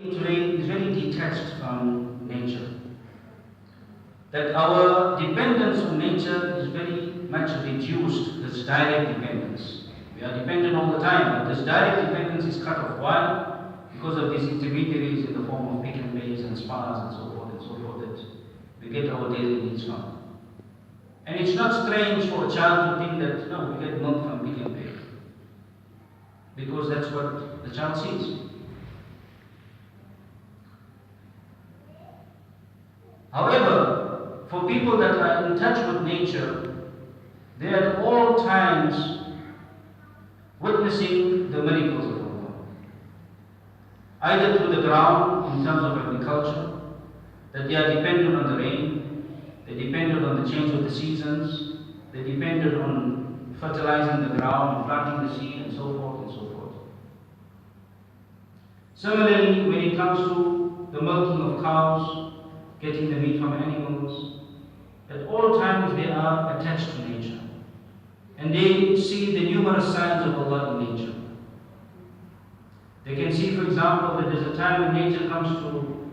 Today is very detached from nature. That our dependence on nature is very much reduced, this direct dependence. We are dependent all the time, but this direct dependence is cut off. Why? Because of these intermediaries in the form of pick and pays and spas and so forth that we get our daily needs from. And it's not strange for a child to think that, no, we get milk from pick and pay. Because that's what the child sees. However, for people that are in touch with nature, they are at all times witnessing the miracles of Allah. Either through the ground, in terms of agriculture, that they are dependent on the rain, they dependent on the change of the seasons, they dependent on fertilizing the ground, planting the seed, and so forth and so forth. Similarly, when it comes to the milking of cows, getting the meat from animals, at all times they are attached to nature. And they see the numerous signs of Allah in nature. They can see, for example, that there's a time when nature comes to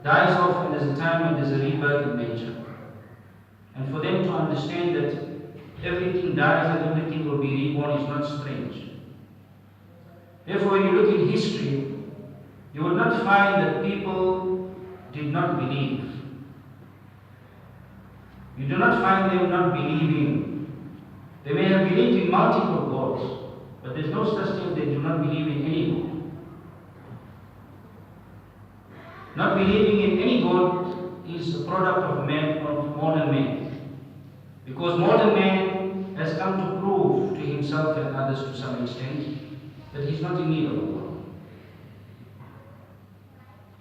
dies off and there's a time when there's a rebirth in nature. And for them to understand that everything dies and everything will be reborn is not strange. Therefore, when you look in history, you will not find that people did not believe. You do not find them not believing. They may have believed in multiple gods, but there's no such thing they do not believe in any God. Not believing in any God is a product of man, of modern man. Because modern man has come to prove to himself and others to some extent that he's not in need of Allah.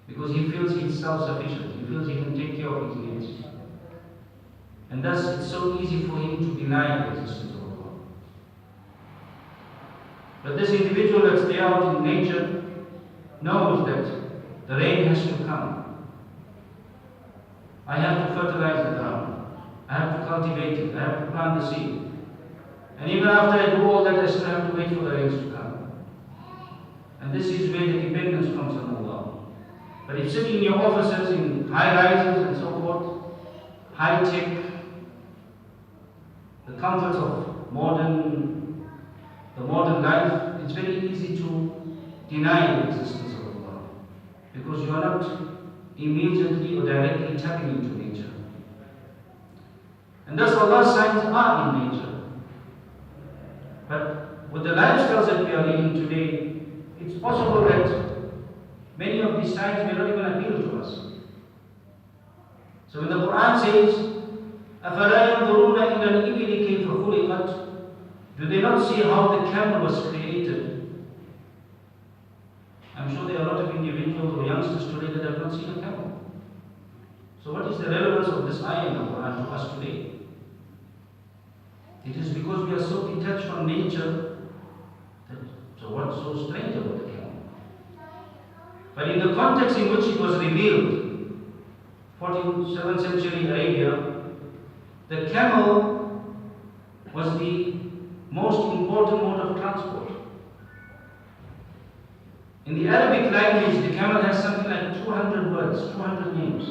Because he feels he's self-sufficient, he feels he can take care of his needs. And thus it's so easy for him to deny the existence of Allah. But this individual that's there out in nature knows that the rain has to come. I have to fertilize the ground. I have to cultivate it. I have to plant the seed. And even after I do all that, I still have to wait for the rains to come. And this is where the dependence comes on Allah. But if sitting in your offices, in high rises and so forth, high tech, the comforts of the modern life, it's very easy to deny the existence of Allah. Because you are not immediately or directly tapping into nature. And thus Allah's signs are in nature. But with the lifestyles that we are leading today, it's possible that many of these signs may not even appeal to us. So when the Quran says, أَفَلَا يَنْظُرُونَ إِلَى الْإِبِلِ كَيْفَ خُلِقَتْ, do they not see how the camel was created? I'm sure there are a lot of individuals or youngsters today that have not seen a camel. So what is the relevance of this ayah in the Quran to us today? It is because we are so detached from nature that, so what's so strange about the camel? But in the context in which it was revealed, 7th century Arabia, the camel was the most important mode of transport. In the Arabic language, the camel has something like 200 words, 200 names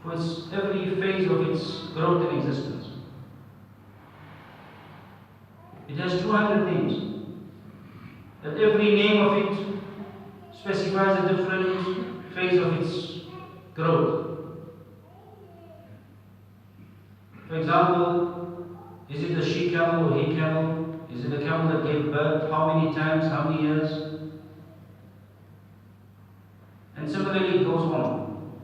for every phase of its growth and existence. It has 200 names. That every name of it specifies a different phase of its growth. For example, is it a she camel or he camel? Is it a camel that gave birth? How many times? How many years? And similarly it goes on.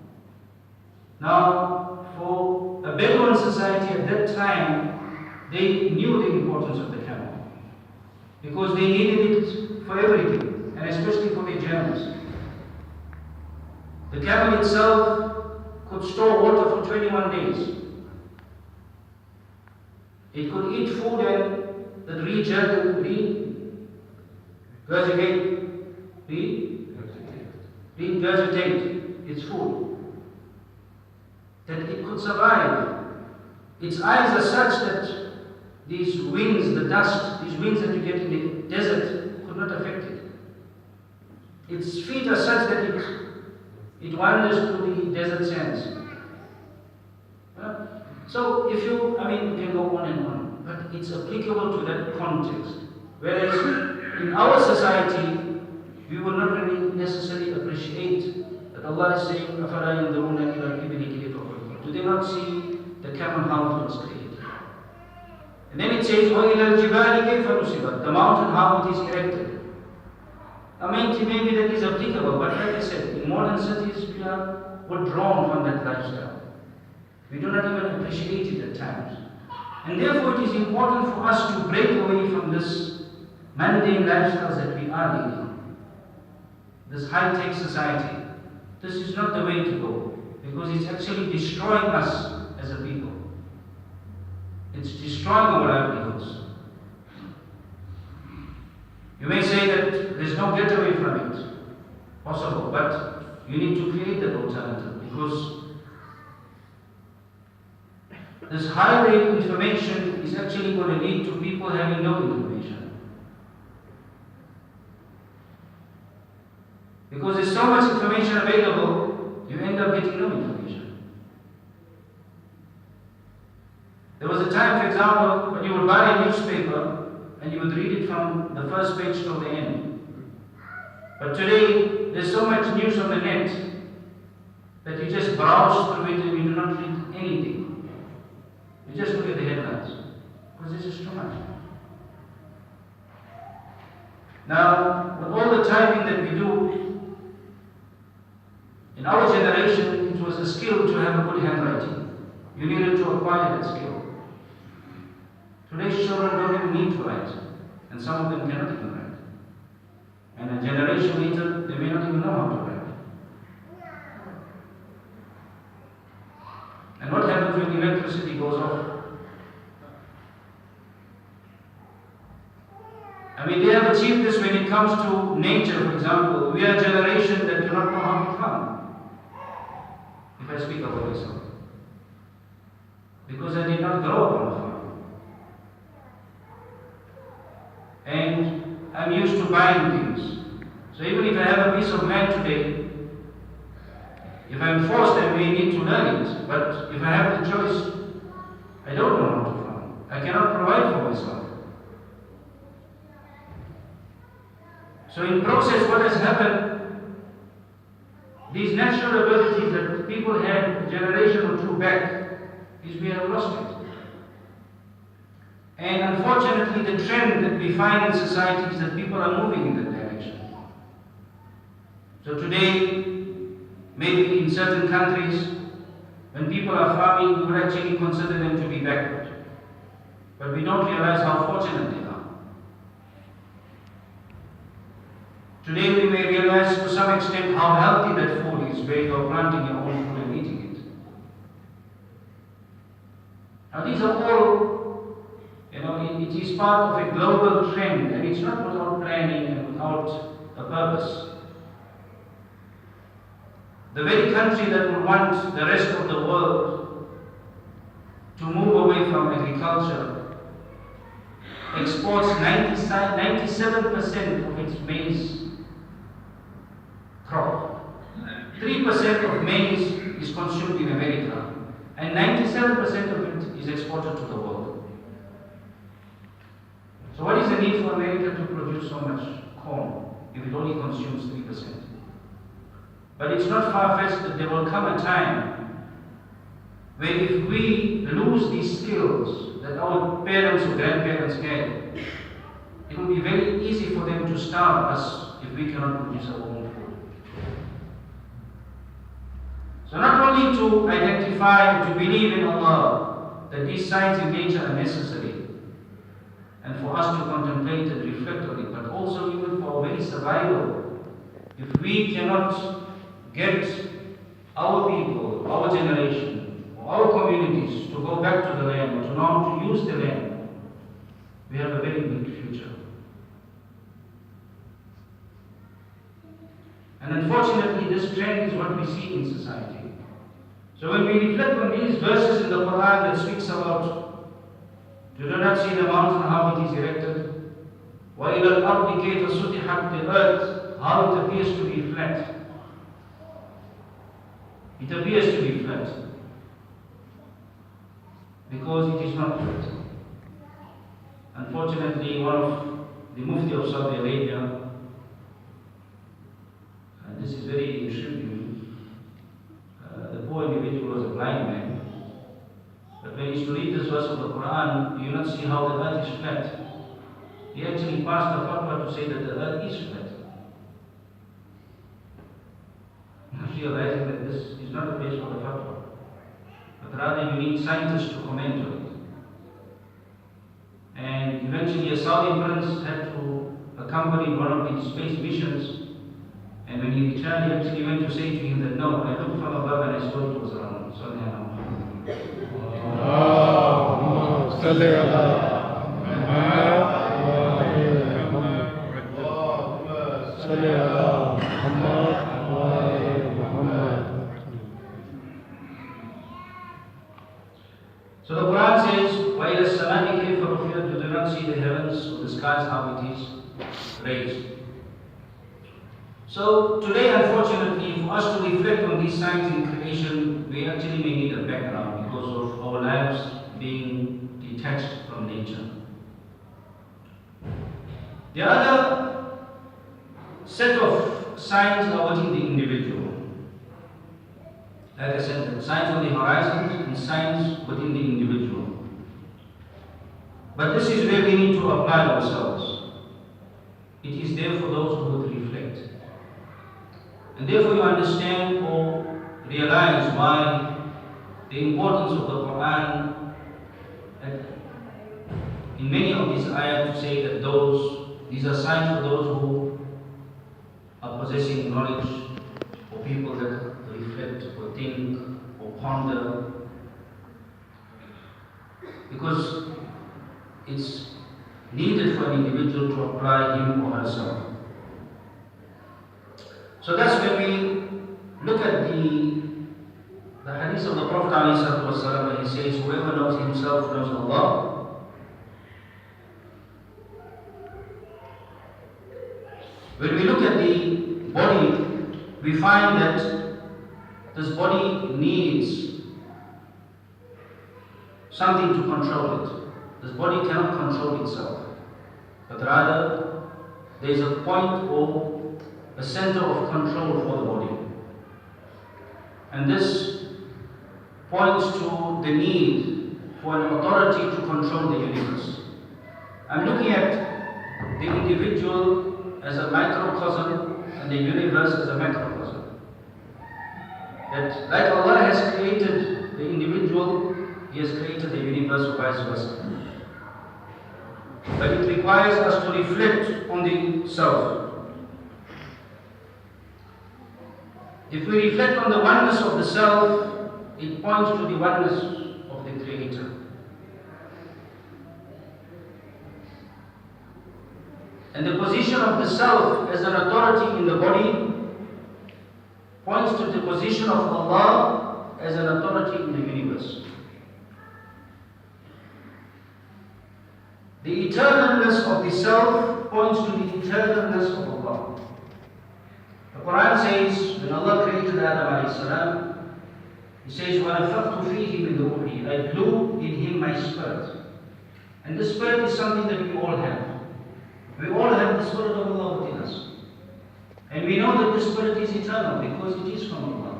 Now, for a Bedouin society at that time, they knew the importance of the camel because they needed it for everything, and especially for their journeys. The camel itself could store water for 21 days. It could eat food and that regurgitate its food. That it could survive. Its eyes are such that these winds, the dust, these winds that you get in the desert could not affect it. its feet are such that it wanders through the desert sands. So if you, you can go on and on, but it's applicable to that context. Whereas in our society, we will not really necessarily appreciate that Allah is saying, أَفَلَا يَنْظُرُونَ إِلَى الْإِبِلِ كَيْفَ خُلِقَتْ. Do they not see the camel how it was created? And then it says, وَإِلَى الْجِبَالِ كَيْفَ نُصِبَتْ. The mountain how it is erected. Maybe that is applicable, but like I said, in modern cities we are withdrawn from that lifestyle. We do not even appreciate it at times. And therefore it is important for us to break away from this mundane lifestyles that we are leading. This high-tech society. This is not the way to go, because it's actually destroying us as a people. It's destroying our livelihoods. You may say that there's no getaway from it. Possible, but you need to create that alternative, because this highway information is actually going to lead to people having no information. Because there's so much information available, you end up getting no information. There was a time, for example, when you would buy a newspaper and you would read it from the first page till the end. But today, there's so much news on the net that you just browse through it and you do not read anything. You just look at the headlines, because this is too much. Now, with all the typing that we do, in our generation, it was a skill to have a good handwriting. You needed to acquire that skill. Today's children don't even need to write, and some of them cannot even write. And a generation later, they may not even know how to write. And what happens when electricity goes off? They have achieved this when it comes to nature, for example. We are a generation that do not know how to farm. If I speak about myself. Because I did not grow up on a farm. And I'm used to buying things. So even if I have a piece of land today, if I'm forced, I may need to learn it. But if I have the choice, I don't know how to farm. I cannot provide for myself. So in process, what has happened, these natural abilities that people had a generation or two back, is we have lost it. And unfortunately, the trend that we find in society is that people are moving in that direction. So today, maybe in certain countries, when people are farming, we would actually consider them to be backward. But we don't realize how fortunate they are. Today we may realize to some extent how healthy that food is, where you are planting your own food and eating it. Now these are all, it is part of a global trend, and it's not without planning and without a purpose. The very country that would want the rest of the world to move away from agriculture exports 97% of its maize crop. 3% of maize is consumed in America, and 97% of it is exported to the world. So what is the need for America to produce so much corn if it only consumes 3%? But it's not far-fetched that there will come a time where if we lose these skills that our parents or grandparents had, it will be very easy for them to starve us if we cannot produce our own food. So not only to identify, to believe in Allah, that these signs in nature are necessary, and for us to contemplate and reflect on it, but also even for our very survival. If we cannot get our people, our generation, our communities to go back to the land, to know how to use the land, we have a very bleak future. And unfortunately, this trend is what we see in society. So when we reflect on these verses in the Quran that speaks about, you do not see the mountain how it is erected, وَإِلَى الْأَرْضِ كَيْفَ سُطِحَتْ, the earth, how it appears to be flat. It appears to be flat because it is not flat. Unfortunately, one of the Mufti of Saudi Arabia, and this is very intriguing, the poor individual was a blind man, but when he used to read this verse of the Quran, you not see how the earth is flat. He actually passed the fatwa to say that the earth is flat. Not realizing that this is not a place for the fatwa, but rather you need scientists to comment on it. And eventually a Saudi prince had to accompany one of his space missions, and when he returned, he actually went to say to him that no, I looked from above and I saw it was around. So So the Quran says, وَإِلَى السَّمَاءِ كَيْفَ رُفِعَتْ. You do not see the heavens or the skies, how it is raised. So today, unfortunately, for us to reflect on these signs in creation, we actually may need a background because of our lives being detached from nature. The other set of signs are within the individual. Like I said, signs on the horizon and signs within the individual. But this is where we need to apply ourselves. It is there for those who would reflect. And therefore you understand or realize why the importance of the Quran in many of these ayat to say that these are signs for those who are possessing knowledge, or people that reflect or think or ponder, because it's needed for an individual to apply him or herself. So that's when we look at the hadith of the Prophet ﷺ, when he says, whoever knows himself knows Allah. When we look at the body, we find that this body needs something to control it. This body cannot control itself, but rather there is a point or a center of control for the body. And this points to the need for an authority to control the universe. I'm looking at the individual as a microcosm and the universe as a macrocosm. That like Allah has created the individual, He has created the universe, or vice versa. But it requires us to reflect on the self. If we reflect on the oneness of the self, it points to the oneness of the Creator. And the position of the self as an authority in the body points to the position of Allah as an authority in the universe. The eternalness of the self points to the eternalness of Allah. The Quran says, when Allah created Adam a.s., He says, وَنَفَخْتُ فِيهِ مِنْ رُوحِي, I blew in him my spirit. And this spirit is something that we all have. We all have the spirit of Allah within us. And we know that this spirit is eternal because it is from Allah.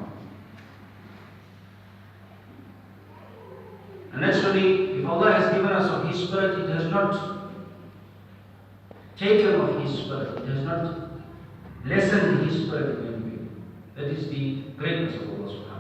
And naturally, if Allah has given us of His spirit, it has not taken of His spirit. It has not lessened His spirit in any way. That is the greatness of Allah subhanahu wa ta'ala.